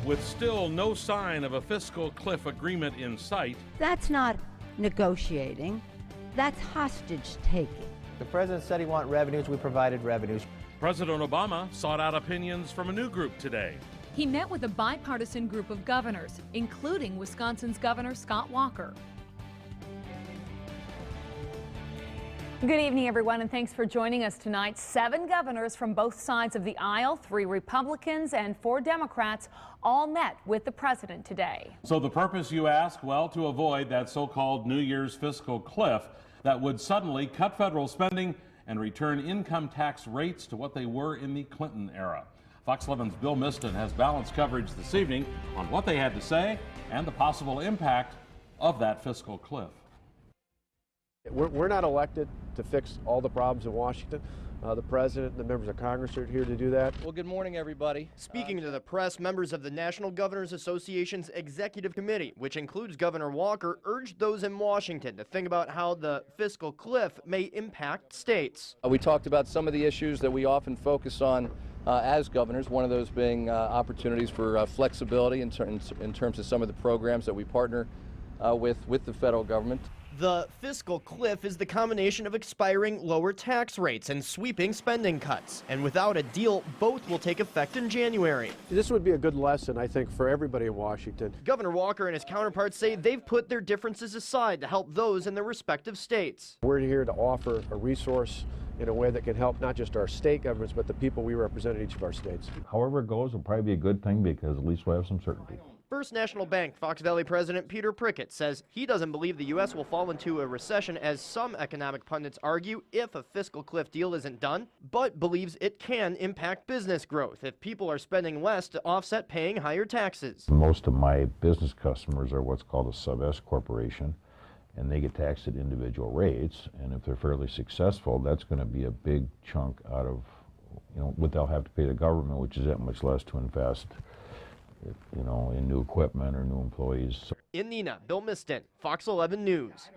With still no sign of a fiscal cliff agreement in sight, That's not negotiating. That's hostage taking. The president said he wanted revenues. We provided revenues. President Obama sought out opinions from a new group today. He met with a bipartisan group of governors, including Wisconsin's Governor Scott Walker. Good evening, everyone, and thanks for joining us tonight. 7 governors from both sides of the aisle, 3 Republicans and 4 Democrats, all met with the president today. So the purpose, you ask? Well, to avoid that so-called New Year's fiscal cliff that would suddenly cut federal spending and return income tax rates to what they were in the Clinton era. Fox 11's Bill Miston has balanced coverage this evening on what they had to say and the possible impact of that fiscal cliff. We're not elected to fix all the problems in Washington. The president and the members of Congress are here to do that. Well, good morning, everybody. Speaking to the press, members of the National Governors Association's Executive Committee, which includes Governor Walker, urged those in Washington to think about how the fiscal cliff may impact states. We talked about some of the issues that we often focus on as governors, one of those being opportunities for flexibility in terms of some of the programs that we partner with the federal government. The fiscal cliff is the combination of expiring lower tax rates and sweeping spending cuts. And without a deal, both will take effect in January. This would be a good lesson, I think, for everybody in Washington. Governor Walker and his counterparts say they've put their differences aside to help those in their respective states. We're here to offer a resource in a way that can help not just our state governments, but the people we represent in each of our states. However it goes will probably be a good thing because at least we'll have some certainty. First National Bank Fox Valley President Peter Prickett says he doesn't believe the U.S. will fall into a recession, as some economic pundits argue, if a fiscal cliff deal isn't done, but believes it can impact business growth if people are spending less to offset paying higher taxes. Most of my business customers are what's called a sub-S corporation, and they get taxed at individual rates, and if they're fairly successful, that's going to be a big chunk out of what they'll have to pay the government, which is that much less to invest in new equipment or new employees. In Neenah, Bill Miston, Fox 11 News.